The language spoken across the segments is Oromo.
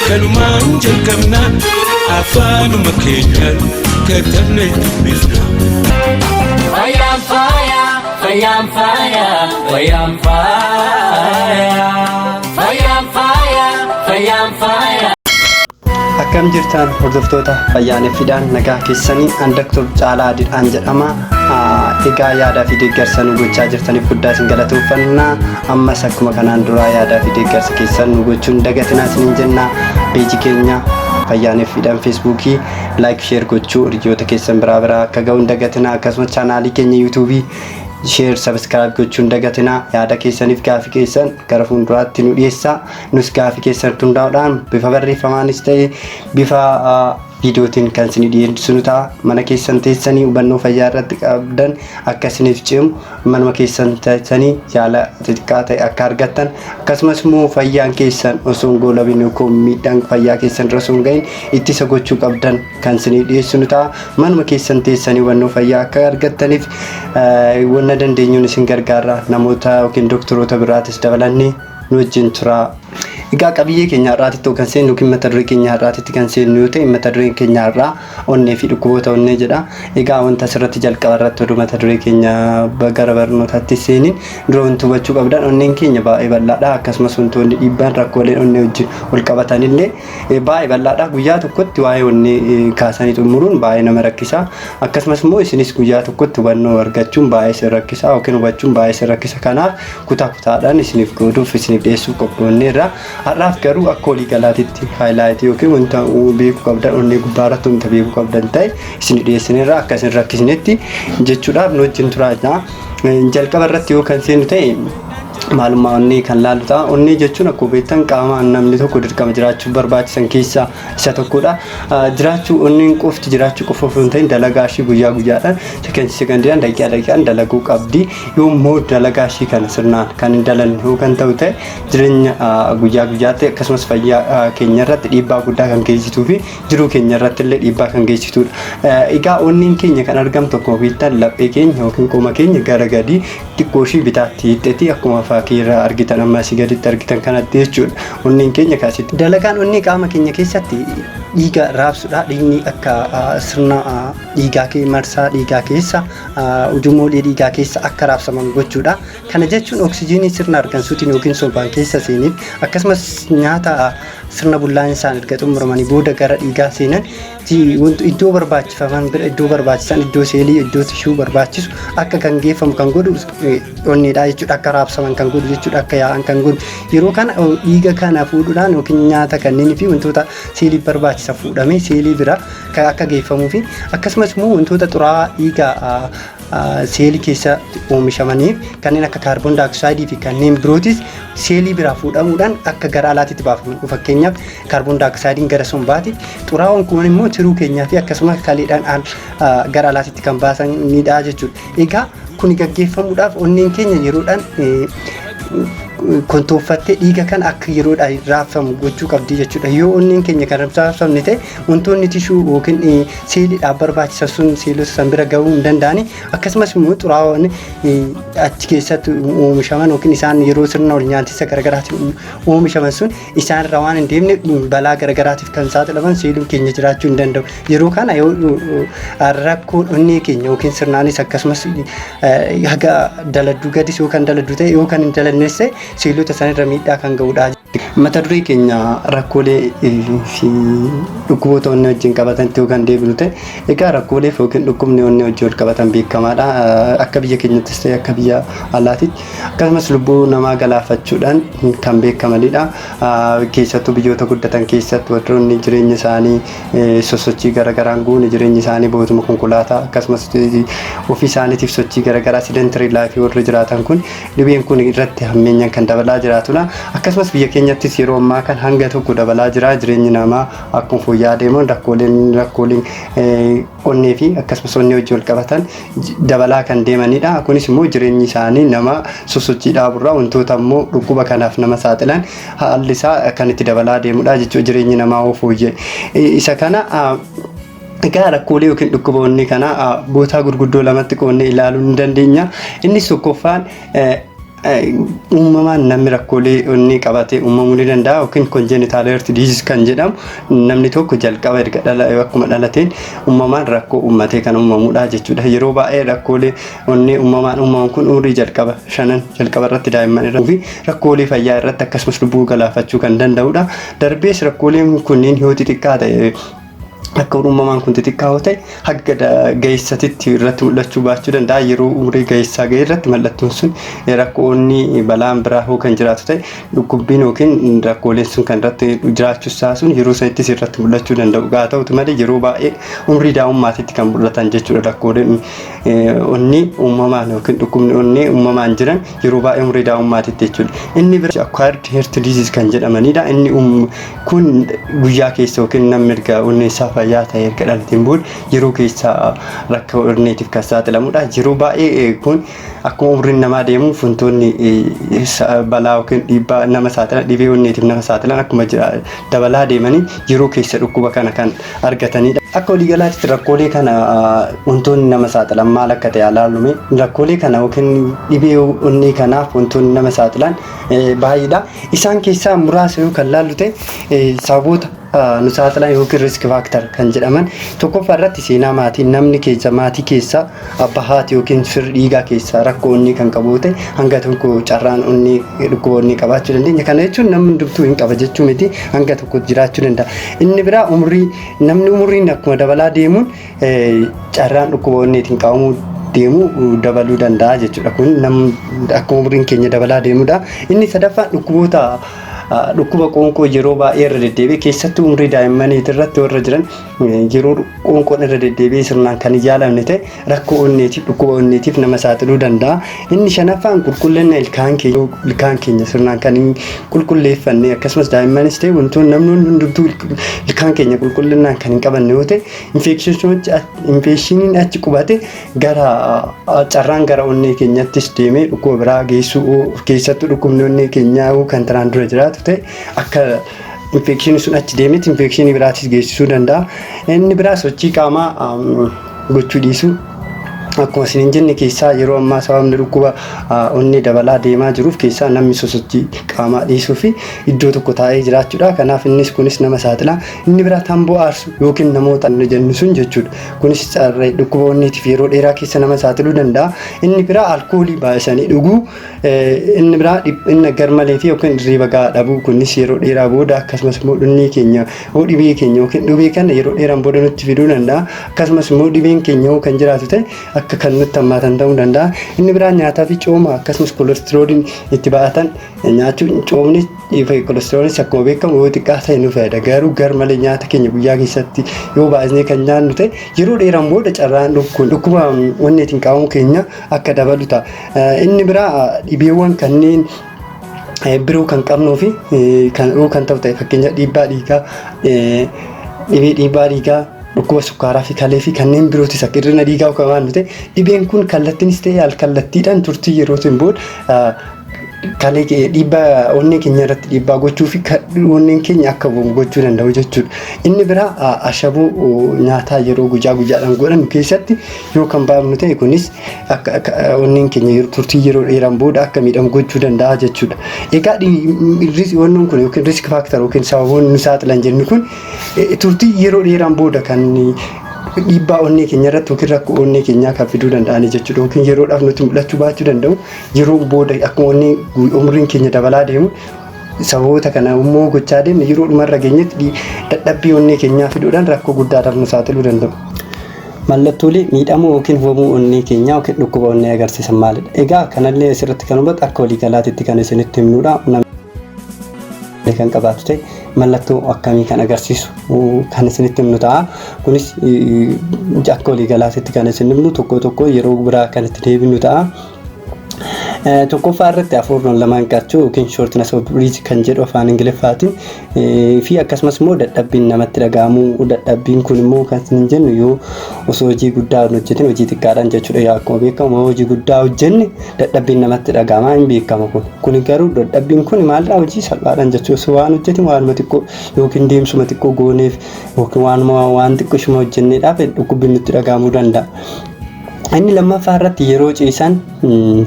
kanumaan jalqabnaan afaanuma keenyaan katabnee dubbifna. Fayyaan faayaa, fayyaan faayaa, fayyaan faayaa, fayyaan faayaa, fayyaan faayaa. Akkam jirtan hordoftoota Fayyaaneffiidhaan nagaa keessanii Dr. Caalaa Diidhaan jedhama. Egaa yaadaa fi deeggarsa nu gochaa jirtaniif guddaa isin galatoomfanna. Ammas akkuma kanaan duraa yaadaa fi deeggarsa keessan nu gochuun dagatinaa isiniin jenna. Peejii keenya Fayyaaneffiidhaan Feesbuukii like share gochuu hiriyoota keessan biraa akka ga'uun dagatinaa. Akkasumas chaanaalii keenya yuutuubii share subscribe gochuun dagatinaa. Yaada keessaniif gaafii keessan gara fuulduraatti nu dhiyeessaa. Nus gaafii keessan hundaa'uudhaan bifa barreeffamaanis ta'e bifa viidiyootiin kan isin dhiyeessinu ta'a. Mana keessan teessanii hubannoo fayyaa irratti qabdan akka isiniif cimu manuma keessan teessanii yaala xixiqqaa ta'e akka argattan akkasumas immoo fayyaan keessan osoo hin goolabiin yookaan miidhaan fayyaa keessan irra osoo hin gahin ittisa gochuu qabdan kan isin dhiyeessinu ta'a. Manuma keessan teessanii hubannoo fayyaa akka argattaniif wanna dandeenyuun isin gargaara. Namoota yookiin doktoroota biraatis dabalannee nu wajjin turaa. Egaa qabiyyee keenya irraatti kan seennu yookiin mata duree keenya irraatti kan seennu yoo ta'e mata dureen keenya irraa onnee fi dhukkuboota onnee jedha. Egaa wanta asirratti jalqaba irratti oduu mata duree keenya gara barnootaatti seeniin dura wanti hubachuu qabdan onneen keenya baay'ee bal'aadha. Akkasumas wantoonni dhiibbaan rakkooleen onnee wajjin wal qabatanillee baay'ee bal'aadha. Guyyaa tokkotti waa'ee onnee kaasanii xumuruun baay'ee nama rakkisa. Akkasumas immoo isinis guyyaa tokkotti hubannoo argachuun baay'ee isin rakkisa yookiin hubachuun baay'ee isin rakkisa. Kanaaf kutaa kutaadhaan isiniif gooduuf isiniif dhiyeessuuf qophoonneerra. Har'aaf garuu akka walii galaatitti haayilaayitii yookiin wanta beekuu qabdan onnee gubbaarratti wanta beekuu qabdan ta'e isin dhiyeessineerra akka isin rakkisnetti jechuudhaaf nu wajjin turaa. Jalqaba irratti yoo kan seenu ta'e maalummaa onnee kan laalu ta'a. Onnee jechuun akkuma beektan qaama namni tokko dirqama jiraachuu barbaachisan keessaa isa tokkodha. Jiraachuu onneen qofti jiraachuu qofa osoo hin ta'in dalagaa ishii guyyaa guyyaadhaan sekandiidhaan daqiiqaan dalaguu qabdi. Yoommoo dalagaa ishii kana sirnaan kan hin dalanne yoo kan ta'u ta'e jireenya guyyaa guyyaatti akkasumas fayyaa keenya irratti dhiibbaa guddaa kan geessituu fi jiruu keenya irratti illee dhiibbaa kan geessitudha. Egaa onneen keenya kan argamtu akkuma beektan laphee keenya yookiin qooma keenya gara gadii xiqqoo ishii bitaatti hiixetti akkuma fakkiirraa argitan amma asii gaditti argitan kanatti jechuudha. Onneen keenya kaasitti dalagaan onnee qaama keenya keessatti dhiiga raabsudha. Dhiigni akka sirna dhiigaa marsaa dhiigaa keessa ujummoolii dhiigaa keessa akka raabsaman gochuudha. Kana jechuun oksijiinii sirna argansuutiin yookiin sombaan keessa seeniif akkasumas nyaata sirna bullaa'insan erga xumuramanii booda gara dhiigaa seenan iddoo barbaachifaman bira iddoo barbaachisan iddoo seelii iddoo tishuu barbaachisu akka kan geeffamu kan godhu onneedha jechuudha. Akka raabsaman kan godhu jechuudha. Akka yaa'an kan godhu yeroo kana dhiiga kana fuudhuudhaan yookiin nyaata kanneen fi wantoota seelii barbaachisa fuudhamee seelii bira akka geeffamuu fi akkasumas immoo wantoota xuraawaa dhiiga seelii keessa oomishamaniif kanneen akka kaarboon daayoksaaydii fi kanneen birootis seelii biraa fuudhamuudhaan akka gara alaatitti baafaman. Fakkeenyaaf kaarboon daayoksaayidiin gara sombaatiif xuraawaan kun immoo tiruu keenyaa fi akkasumas kaleedhaan gara alaatitti kan baasanidha jechuudha. Egaa kun gaggeeffamuudhaaf onneen keenya yeroodhaan kontooffattee dhiiga kan akka yeroodhaan raabsamu gochuu qabdi jechuudha. Yoo onneen keenya kan raabsamne ta'e wantoonni tishuu yookiin seeliidhaaf barbaachisan sun seelota san bira gahuu hin danda'ani. Akkasumas immoo xuraawaan achi keessatti oomishaman yookiin isaan yeroo sirna ol nyaatisa garaagaraatiin oomishaman sun isaan irra waan hin deemne balaa garaagaraatiif kan saaxilaman seeluun keenya jiraachuu hin danda'u. Yeroo kana yoo rakkoon onnee keenya yookiin sirnaanis akkasumas haga daladduu gadis yoo kan daladdu ta'e yoo kan hin dalannes ta'e seelota sanirra miidhaa kan ga'udha. Mata duree keenya rakkoolee fi dhukkuboota onnee wajjin qabatan yoo kan deebinu ta'e egaa rakkoolee fi yookiin dhukkubni onnee wajjin wal qabatan beekamaadha. Akka biyya keenyattis ta'e akka biyya alaatitti akkasumas lubbuu namaa galaafachuudhaan kan beekamanidha. Keessattuu biyyoota guddatan keessatti warroonni jireenya isaanii sosochii garaagaraan guune jireenya isaanii bootuma konkolaataa akkasumas ofii isaaniitiif sochii garaagaraa sedentary life warri jiraatan kun dhibeen kun irratti hammeenyaan kan dabalaa jiraatudha. Akkasumas biyya keenyattis yeroo ammaa kan hanga tokko dabalaa jira. Jireenyi namaa akkuma fooyya'aa deemuun rakkooleen onnee fi akkasumas onnee wajjin wal qabatan dabalaa kan deemanidha. Kunis immoo jireenyi isaanii nama sosochii dhaaburraa wantoota immoo dhukkuba kanaaf nama saaxilan haalli isaa kan itti dabalaa deemudha jechuudha. Jireenyi namaa oo fooyya'e isa kana egaa rakkoolee yookiin dhukkuboonni kana bootaa gurguddoo lamatti qoonnee ilaaluu ni dandeenya. Innis tokkoffaan uumamaan namni rakkoolee inni qabatee uumamuu ni danda'a yookiin congenital heart disease kan jedhamu namni tokko jalqaba erga akkuma dhalateen uumamaan rakkoo uummatee kan uumamudha jechuudha. Yeroo baay'ee rakkoolee inni uumamaan uumamu kun umurii jalqaba irratti daa'imman irratti fi rakkoolee fayyaa irratti akkasumas lubbuu galaafachuu kan danda'udha. Darbees rakkooleen kunniin yoo xixiqqaa ta'e akka uumamaan kun xixiqqaa ta'e hanga ga'eessatitti irratti mul'achuu baachuu danda'a. Yeroo umurii ga'eessaa ga'e irratti mallattoon sun rakkoonni balaan biraa hoo kan jiraatu ta'e dhukkubbiin yookiin rakkooleen sun kan irratti jiraachuu isaa sun yeroo sanattis irratti mul'achuu danda'u. Haa ta'utu malee yeroo baay'ee umurii daa'ummaatitti kan mul'atan jechuudha rakkooleen onni uumamaan yookiin dhukkubni onni uumamaan jiran yeroo baay'ee umurii daa'ummaatitti jechuudha. Inni bira acquired heart disease kan jedhamanidha. Inni kun guyyaa keessa yookiin namni erga onni isaa fayyaa ta'e erga dhalateen booda yeroo keessa rakkoo onneetiif kan saaxilamudha. Yeroo baay'ee kun akkuma umriin namaa deemu wantoonni balaa yookiin dhiibbaa nama saaxilan dhibee onneetiif nama saaxilan akkuma dabalaa deemanii yeroo keessa dhukkuba kana kan argatanidha. Akka waliigalaatti rakkoolee kana wantoonni nama saaxilan maal akka ta'e ilaalume rakkoolee kana yookiin dhibee onnee kanaaf wantoonni nama saaxilan baay'eedha. Isaan keessaa muraasa yoo kan ilaallu ta'e sababoota nu saaxilan yookiin risk factor kan jedhaman tokkoffaa irratti seenaa maatii namni keessa maatii keessa abbaa haati yookiin firri dhiigaa keessa rakkoo onnee kan qabu ta'e hanga tokko carraan onnee dhukkuba onnee qabaachuu dandeenya. Kana jechuun namni hundumtuu hin qaba jechuu miti hanga tokko jiraachuu danda'a. Inni biraa namni umriin akkuma dabalaa deemuun carraan dhukkuba onneetiin qabamuu deemu dabaluu danda'a jechuudha. Kun akkuma umriin keenya dabalaa deemudha. Inni sadaffaan dhukkuba qoonqoo yeroo baay'ee irra deddeebi'ee keessattuu umrii daa'immanii irratti warra jiran yeroo qoonqoon irra deddeebi'ee sirnaan kan hin yaalamne ta'e rakkoo onneetiif dhukkuba onneetiif nama saaxiluu danda'a. Inni shanaffaan qulqullina ilkaan keenya sirnaan kan hin qulqulleeffanne akkasumas daa'immanis ta'e wantoonni namni hundumtuu ilkaan keenya qulqullinaan kan hin qabanne yoo ta'e infeekshiniin achi qubate carraan gara onnee keenyattis deemee dhukkuba biraa geessuu keessattuu dhukkubni onnee keenyaa kan taraan dura jiraatu ta'e akka infekshinii sun achi deemetti infekshinii biraatis geessisuu danda'a. Inni biraa sochii qaamaa gochuu dhiisuu akkuma isin jenne keessaa yeroo ammaa sababni dhukkuba onnee dabalaa deemaa jiruuf keessaa namni sosochii qaamaa dhiisuu fi iddoo tokko taa'ee jiraachuudha. Kanaaf kunis nama saaxila. Inni biraa tamboo aarsu yookiin namoota jennu sun jechuudha. Kunis dhukkuba onneetiif yeroo dheeraa keessa nama saaxiluu danda'a. Inni biraa alkoolii baay'isanii dhuguu. Inni biraa dhiphina garmalee fi yookiin hirriba gahaa dhabuu kunis yeroo dheeraa booda akkasumas immoo dhibee keenya yookiin dhibee kana yeroo dheeraan booda nutti fiduu danda'a. Akkasumas immoo dhibeen keenya kan jiraatu ta'e akka kan nutti hammaatan ta'uu danda'a. Inni biraa nyaataa fi cooma akkasumas kolesterooliin itti baatan nyaachuun coomni kolesterooliin akkuma beekamu yoo xiqqaa ta'e nu fayyada. Garuu garmalee nyaata keenya guyyaa keessatti yoo baay'isnee kan nyaannu ta'e yeroo dheeraan booda carraan dhukkuba onneetiin qabamu keenya akka dabalu ta'a. Inni biraa dhibeewwan kanneen biroo kan qabnuu fi kan ta'u ta'e fakkeenya dhiibbaa dhiigaa dhukkuba sukkaaraa fi kalee fi kanneen birootis akka hir'ina dhiigaa qaban ta'e dhibeen kun kallattiinis ta'e alkallattiidhaan turtii yerootiin booda kalee dhiibbaa onnee keenya irratti dhiibbaa gochuu fi onneen keenya akka bu'u gochuu danda'u jechuudha. Inni biraa ashaboo nyaataa yeroo guyyaadhaan godhannu keessatti yoo kan baafnu ta'e kunis onneen keenya turtii yeroo dheeraan booda akka miidhamu gochuu danda'a jechuudha. Egaa wannoon kun yookiin risk factor yookiin sababoonni nu saaxilan jennu kun turtii yeroo dheeraan booda kan dhiibbaa onnee keenya irratti yookiin rakkoo onnee keenyaa kan fiduu danda'ani jechuudha. Yookiin yeroodhaaf nutti mul'achuu baachuu danda'u yeroo booda akkuma umriin keenya dabalaa deemu sababoota kana immoo gochaa deemne yeroo dhumarra geenyetti dadhabbii onnee keenyaa fiduudhaan rakkoo guddaadhaaf nu saaxiluu danda'u. Mallattoolee miidhamuu yookiin hubamuu onnee keenyaa yookiin dhukkuba onnee agarsiisan maalidha? Egaa kanallee asirratti kan hubatu akka waliigalaatti kan isinitti himnudha. Kan qabaatu ta'e mallattoo akkamii kan agarsiisu kan isinitti himnu ta'a. Kunis akka waliigalaatti kan isin himnu tokko yeroo biraa kan itti deebinu ta'a. Tokkoffaa irratti hafuurri lamaan qabachuu yookiin shortness of breath kan jedhu afaan Ingiliffaatiin fi akkasumas immoo dadhabbiin namatti dhaga'amuu. Dadhabbiin kun immoo kan isin jennu yoo osoo hojii guddaa hojjetin hojii xiqqaadhaan jechuudha. Akkuma beekamu hojii guddaa hojjenne dadhabbiin namatti dhaga'amaa hin beekama. Kun garuu dadhabbiin kun maalidha? Hojii salphaadhaan jechuudha. Waan hojjetin waanuma xiqqoo yookiin deemsuma xiqqoo gooneef yookiin waan xiqqoo ishuma hojjenneedhaaf dhukkubbiin nutti dhaga'amuu danda'a. Inni lammaffaa irratti yeroo ciisan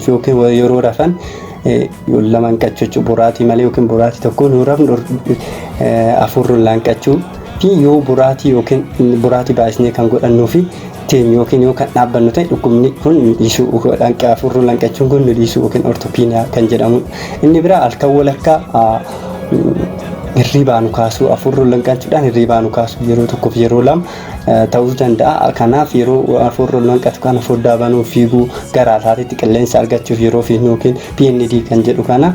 yookiin yeroo rafan lama hanqachuu boraatii malee yookiin boraatii tokko nu rafnu afurruun hanqachuu fi yoo boraatii yookiin boraatii baay'isnee kan godhannuu fi teen yookiin yoo kan dhaabbannu ta'e dhukkubni kun dhiisuu afurruun hanqachuun kun dhiisuu yookiin ortopiiniyaa kan jedhamu. Inni biraa halkan walakkaa hirribaa nu kaasuu afurruun hanqachuudhaan hirribaa nu kaasuu yeroo tokkoof yeroo lama ta'uu danda'a. Kanaaf yeroo afurruun hanqatu kana foddaa banuu fiiguu gara alaatiitti qilleensa argachuuf yeroo fiignu yookiin PND kan jedhu kana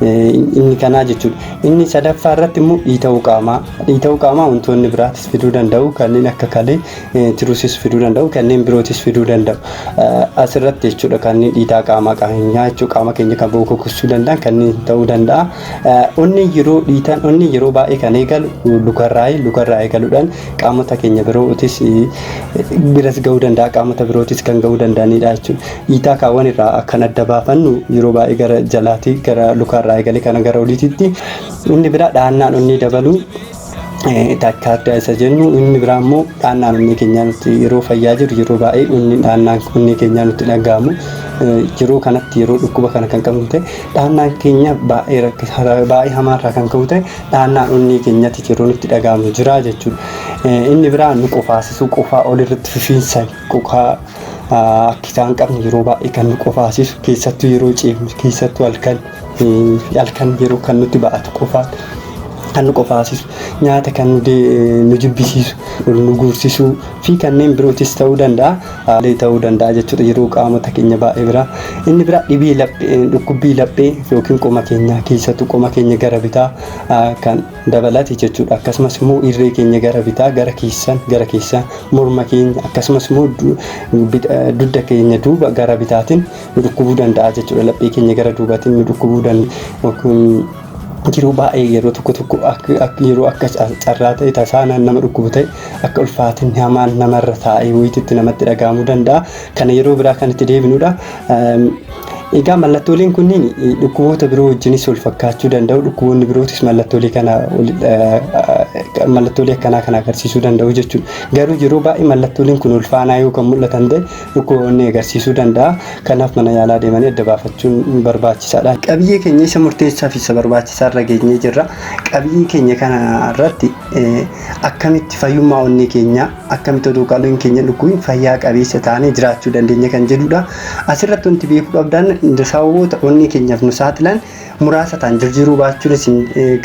inni kanaa jechuudha. Inni sadaffaa irratti immoo dhiita'uu qaamaa wantoonni biraatis fiduu danda'u kanneen akka kalee tiruusis fiduu danda'u kanneen birootis fiduu danda'u. Asirratti jechuudha kanneen dhiitaa qaamaa keenyaa jechuudha qaama keenya kan bokoksuu danda'an kanneen ta'uu danda'a. Onni yeroo dhiitan onni yeroo baay'ee kan eegalu lukarraa eegaluudhaan qaamota keenya birootis biras ga'uu danda'a qaamota birootis kan ga'uu danda'anidha jechuudha. Dhiitaa kaawwan irraa akkan adda baafannu yeroo baay'ee gara jalaatii gara lukarraa eegalee kana gara oliititti. Inni biraa dhaannaan onni dabaluu takkaadda isa jennu. Inni biraa immoo dhaannaan onni keenya nutti yeroo fayyaa jiru yeroo baay'ee dhaannaan onni keenya nutti dhaga'amu yeroo kanatti yeroo dhukkuba kana kan qabnu ta'e dhaannaan keenya baay'ee hamaarraa kan ka'u ta'e dhaannaan onni keenyatti yeroo nutti dhaga'amu jira jechuudha. Inni biraa nu qofaasisuu qofaa olirratti fifiinsan qokaa akka isaan qabne yeroo baay'ee kan nu qofaasisu keessattuu yeroo ciifnu keessattuu halkan yeroo kan nutti ba'atu qofaa kan nu qofaasisu nyaata kan nu jibbisiisu nu guursisuu fi kanneen birootis ta'uu danda'a jechuudha yeroo qaamota keenya baay'ee biraa. Inni biraa dhibee dhukkubbii laphee yookiin qoma keenya keessattuu qoma keenya gara bitaa kan dabalate jechuudha. Akkasumas immoo irree keenya gara bitaa gara keessaa morma keenya akkasumas immoo dugda keenya duuba gara bitaatiin nu dhukkubuu danda'a jechuudha. Laphee keenya gara duubaatiin nu dhukkubuu danda'a. Yeroo baay'ee yeroo tokko yeroo akka carraa ta'e tasaa nama dhukkubu ta'e akka ulfaatiin hamaan namarra taa'ee wayititti namatti dhaga'amuu danda'a. Kana yeroo biraa kan itti deebinudha. Egaa mallattooleen kunniin dhukkuboota biroo wajjinis wal fakkaachuu danda'u. Dhukkuboonni birootis mallattoolee akkanaa kana agarsiisuu danda'u jechuudha. Garuu yeroo baay'ee mallattooleen kun wal faanaa yoo kan mul'atan ta'e dhukkuboonni agarsiisuu danda'a. Kanaaf mana yaalaa deemanii adda baafachuun barbaachisaadha. Qabiyyee keenya isa murteessaa fi isa barbaachisaa irra geenyee jirra. Qabiyyee keenya kana irratti akkamitti fayyummaa onnee keenya akkamitti oduu qaaloon keenya dhukkubiin fayyaa qabeessa ta'anii jiraachuu dandeenya kan jedhudha. Asirratti wanti beekuu qabdan sababoota onnee keenyaaf nu saaxilan muraasa ta'an jijjiiruu baachuunis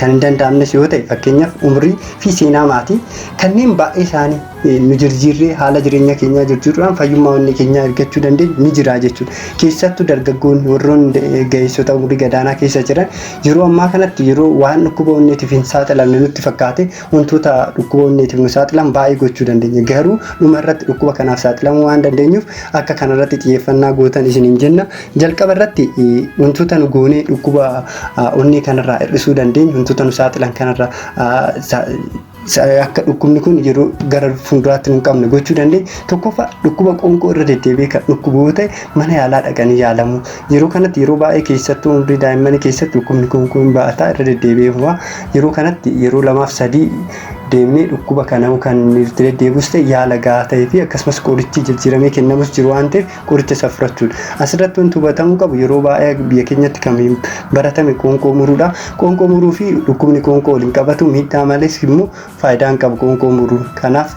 kan hin danda'amnes yoo ta'e fakkeenyaaf umrii fi seenaa maatii kanneen baay'ee isaanii nu jijjiirree haala jireenya keenyaa jijjiiruudhaan fayyummaa onnee keenyaa argachuu dandeenyu ni jira jechuudha. Keessattuu dargaggoonni warroonni ga'eessota umurii gadaanaa keessa jiran yeroo ammaa kanatti yeroo waan dhukkuba onneetiif hin saaxilamne nutti fakkaate wantoota dhukkuba onneetiif nu saaxilan baay'ee gochuu dandeenya. Garuu dhumarratti dhukkuba kanaaf saaxilamuu waan dandeenyuuf akka kanarratti xiyyeeffannaa gootan isiniin jenna. Jalqaba irratti wantoota nu goonee dhukkuba onnee kanarraa hir'isuu dandeenyu wantoota nu saaxilan kanarraa akka dhukkubni kun yeroo gara fuulduraatti nu qabne gochuu dandeenya. Tokkoffaa dhukkuba qoonqoo irra deddeebi'ee kan dhukkubu yoo ta'e mana yaalaa dhaqanii yaalamu. Yeroo kanatti yeroo baay'ee keessattuu umurii daa'immanii keessatti dhukkubni kun ba'ataa irra deddeebi'ee yeroo kanatti yeroo 2-3 deemnee dhukkuba kana kan itti deddeebi'us ta'e yaala gahaa ta'ee fi akkasumas qorichi jijjiiramee kennamus jiru waan ta'eef qoricha safrachuudha. Asirratti wanti hubatamuu qabu yeroo baay'ee biyya keenyatti kan baratame qoonqoo muruudha. Qoonqoo muruu fi dhukkubni qoonqoo waliin qabatu miidhaa malees immoo faayidaan qabu qoonqoo muruu. Kanaaf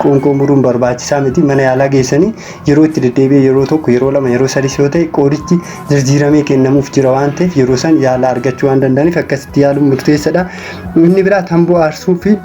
qoonqoo muruun barbaachisaa miti. Mana yaalaa geessanii yeroo itti deddeebi'ee yeroo 1 yeroo 2 yeroo 3 yoo ta'e qorichi jijjiiramee kennamuuf jira waan ta'eef yeroo san yaala argachuu waan danda'aniif akkasitti yaaluun murteessaadha. Inni biraa tamboo aarsuu fi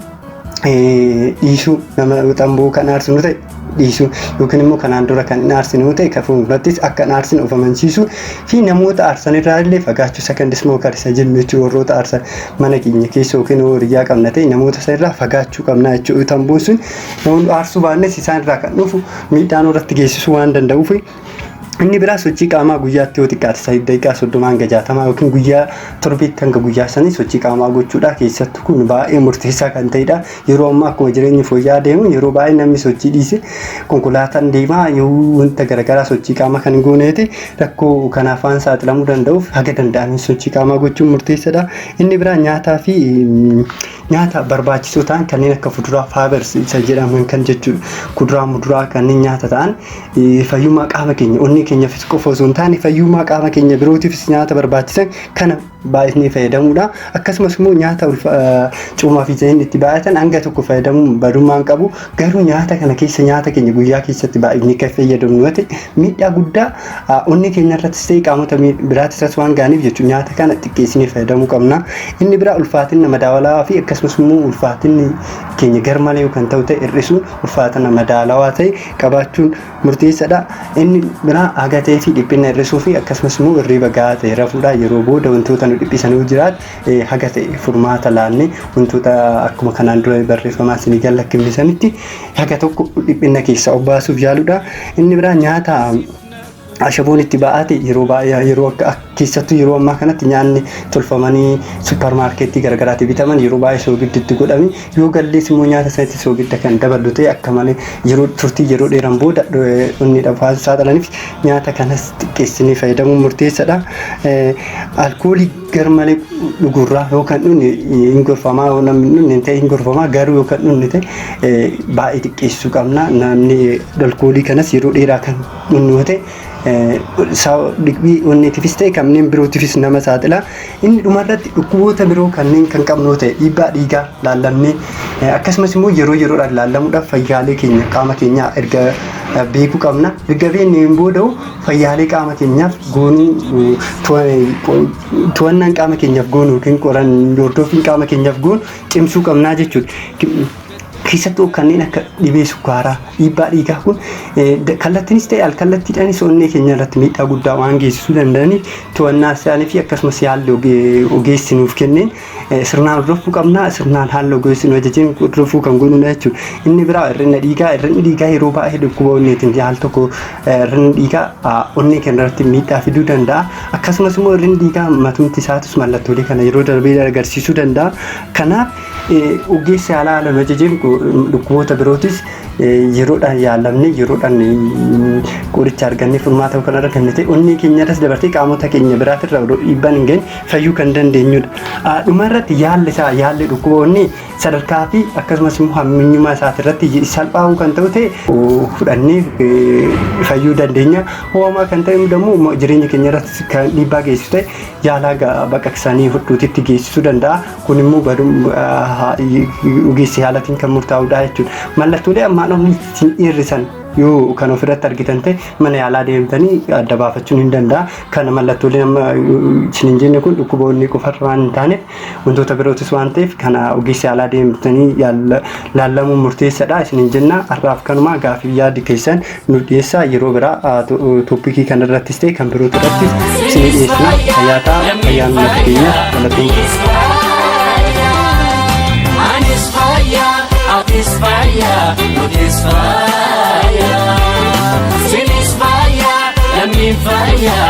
dhiisuu nama tamboo kan aarsu nu ta'e dhiisuu yookiin immoo kanaan dura kan hin aarsine ta'e kan fuuldurattis akka hin aarsine of amansiisuu fi namoota aarsan irraa illee fagaachuu second smoker isa jennu jechuudha. Warroota aarsan mana keenya keessa yookiin horiyaa qabna ta'e namoota isa irraa fagaachuu qabna jechuudha. Tamboon sun namoonni aarsuu baannes isaan irraa kan dhufu miidhaan irratti geessisuu waan danda'uuf. Inni biraa sochii qaamaa guyyaatti yoo xiqqaate 8 daqiiqaa 30 hanga 60 yookiin guyyaa torbeetti hanga guyyaa sanii sochii qaamaa gochuudha. Keessattuu kun baay'ee murteessaa kan ta'edha. Yeroo ammaa akkuma jireenyi fooyya'aa deemu yeroo baay'ee namni sochii dhiise konkolaataan deemaa yoo wanta garaagaraa sochii qaamaa kan gooneeti rakkoo kanaaf waan saaxilamuu danda'uuf haga danda'aniin sochii qaamaa gochuun murteessaadha. Inni biraa nyaataa fi nyaata barbaachisoo ta'an kanneen akka fuduraa faabers isa jedhaman kan jechuudha. Kuduraa muduraa kanneen nyaata ta'an fayyummaa qaama keenya onnee keenyaafis qofa osoo hin taane fayyummaa qaama keenya birootiifis nyaata barbaachisan kana baay'inee fayyadamuudha. Akkasumas immoo nyaata coomaa fi zayitiin itti baay'atan hanga tokko fayyadamuun badummaan qabu. Garuu nyaata kana keessa nyaata keenya guyyaa keessatti baay'inee kan fayyadamnu yoo ta'e miidhaa guddaa onni keenya irrattis ta'e qaamota biraatis waan ga'aniif jechuudha nyaata kana xiqqeessinee fayyadamuu qabna. Inni biraa ulfaatina madaalawaa fi akkasumas immoo ulfaatinni keenya garmalee yookaan ta'u ta'e hir'isuun ulfaatina madaalawaa ta'e qabaachuun murteessaadha. Inni biraa agatee fi dhiphina hir'isuu fi akkasumas immoo hirriba gahaa ta'e rafuudha. Yeroo booda wantoota nu dhiphisanii jiraat haga ta'e furmaata laannee wantoota akkuma kanaan dura barreeffamaa isinii gallakkifnisanitti haga tokko dhiphina keessaa obbaasuuf yaaluudha. Inni biraa nyaata ashaboon itti baa'ate yeroo baay'ee yeroo keessattuu yeroo ammaa kanatti nyaanni tolfamanii suuparmaarkeetii garagaraatti bitaman yeroo baay'ee soogidditti godhami. Yoo gallees immoo nyaata sanatti soogidda kan dabalu ta'e akka malee yeroo turtii yeroo dheeran booda inni dhaabaa saaxilaniif nyaata kanas xiqqeessinee fayyadamuun murteessaadha. Alkoolii garmalee dhugurraa yookaan dhunni hin gorfamaa namni dhunni ta'e hin gorfamaa garuu yookaan dhunni ta'e baay'ee xiqqeessuu qabna. Namni alkoolii kanas yeroo dheeraa kan dhunnu ta'e dhiqbii onneetiifis ta'e kanneen birootiifis nama saaxila. Inni dhumarratti dhukkuboota biroo kanneen kan qabnu ta'e dhiibbaa dhiigaa laallamnee akkasumas immoo yeroo yeroodhaan laallamuudhaaf fayyaalee keenya qaama keenyaa erga beekuu qabna. Erga beekneen booda fayyaalee qaama keenyaaf goonuu to'annaan qaama keenyaaf goonuu yookiin qoran hordoffiin qaama keenyaaf goonu cimsuu qabnaa jechuudha. Keessattuu kanneen akka dhibee sukkaaraa dhiibbaa dhiigaa kun kallattiinis ta'e alkallattiidhaanis onnee keenya irratti miidhaa guddaa waan geessisuu danda'aniif to'annaa isaanii fi akkasumas haalli ogeessi nuuf kenneen sirnaan hordofuu qabna. Sirnaan haalli ogeessi nu ajajeen hordofuu kan goonudha jechuudha. Inni biraa hir'ina dhiigaa yeroo baay'ee dhukkuba onneetiin haal tokko hir'ina dhiigaa onnee keenya irratti miidhaa fiduu danda'a. Akkasumas immoo hir'ina dhiigaa matumti isaatus mallattoolee kana yeroo darbee agarsiisuu danda'a. Kanaaf ogeessi haala ajajeen dhukkuboota birootis yeroodhaan yaalamne yeroodhaan qoricha argannee furmaata kan arganne ta'e onnee keenyarras dabartee qaamota keenya biraatirra dhiibbaan hin geenye fayyuu kan dandeenyudha. Dhumarratti yaalli dhukkuba onnee sadarkaa fi akkasumas immoo hamminyummaa isaatirratti salphaa'uu kan ta'u ta'e fudhannee fayyuu dandeenya. Hoomaa kan ta'e immoo jireenya keenya irratti kan dhiibbaa geessisu ta'e yaalaa baqaqsanii hodhuutitti geessisuu danda'a. Kun immoo ogeessi haalatiin kan murtaa'udha jechuudha. Mallattoolee ammaan olii isin dhiirrisan yoo kan ofirratti argitan ta'e mana yaalaa deemtanii adda baafachuun hin danda'a. Kana mallattooleen amma isin hin jenne kun dhukkuboonni qofarra waan hin taaneef wantoota birootis waan ta'eef kana ogeessi yaalaa deemtanii laallamuun murteessaadha isin hin jenna. Har'aaf kanuma gaafii yaadi keessan nu dhiyeessaa. Yeroo biraa tooppikii kanarrattis ta'e kan birootu irrattis isin dhiyeessina. Fayyaataa fayyaan uummata keenyaaf galatoomna. This fire, this fire, sin is fire, let me fire,